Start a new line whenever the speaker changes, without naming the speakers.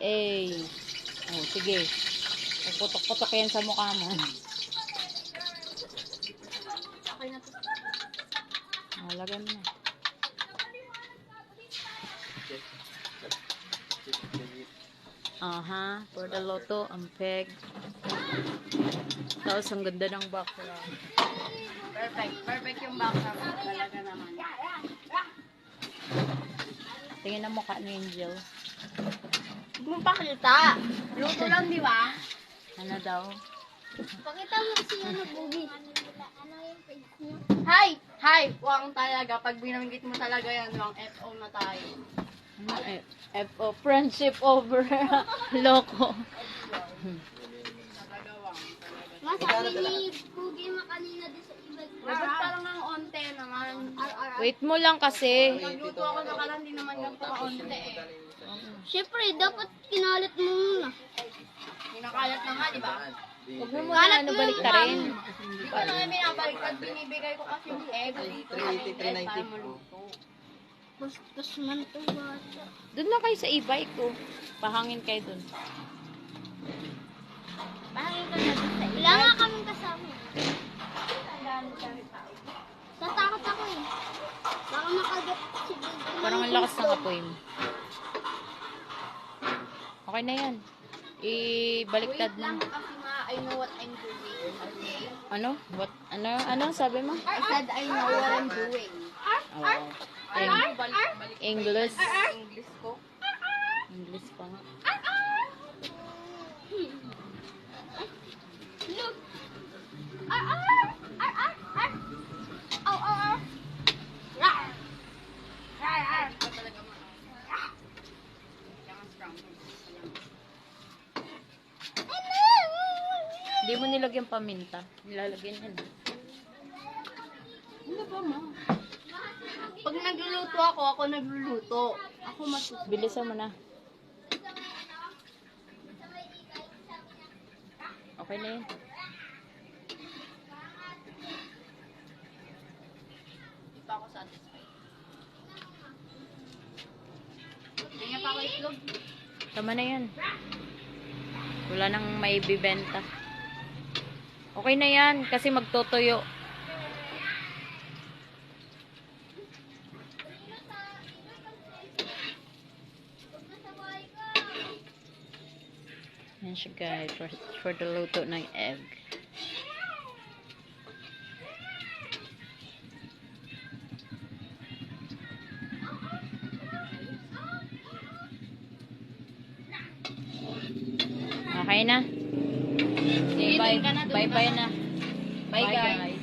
A. Oh, sige. Putok-putok yan sa mukha mo.
Okay na to.
Lagay mo na. Aha, for the loto, ang peg. Tapos ang ganda ng background.
Perfect. Perfect yung background. Talaga naman.
Tingin ang mukha ni Angel.
Huwag mong pakita. Luto lang, di ba?
Ano daw?
Pakita mo kasi ano, Boogie. Hi! Hi! Wang talaga. Pag binanggit mo talaga yan, wang FO na tayo.
Ano eh? FO, friendship over loko.
Talaga, wang. Talaga.
Masabi ni Boogie makanina din sa iba.
Dapat parang ang onte naman.
Wait mo lang kasi.
Nagluto ako na kalan, di naman ganito ka-onte eh.
Siyempre, dapat kinalat mo muna.
Kinakalat na nga, di ba?
Huwag mo muna ano balik ta rin.
Hindi ko na nga binabaliktad, binibigay ko kasi yung egg dito sa English para maluto.
Bastos man to bata.
Doon lang kayo sa e-bike ko. Pahangin kayo doon.
Bahangin ka na dun sa
Wala nga kaming kasama. Tatakot ako eh. Baka makagat si Boogie.
Parang ang lakas ng apoy mo. Okay na yan. Ibaliktad
Wait lang
na.
kasi ma, I know what I'm doing. Okay?
Ano? What? Ano sabi mo?
I said I know what I'm doing.
Oh. English.
English ko.
English pa nga.
Look!
Ito talaga ma. Kailangan strong.
Hindi mo nilagyan paminta. Nilalagyan yan.
Ano ba ma? Pag nagluluto ako nagluluto. Ako masusunod.
Bilisan mo na. Okay na yun.
Hindi pa ako satisfied. Tingnan pa ako itlog.
Tama na yan. Wala nang may bibenta. Okay na yan. Kasi magtotoyo. Yan siya guys. For the luto ng egg. Okay na.
Sige,
Bye
doon ka na, doon
bye
ka
bye
na.
na.
Bye guys.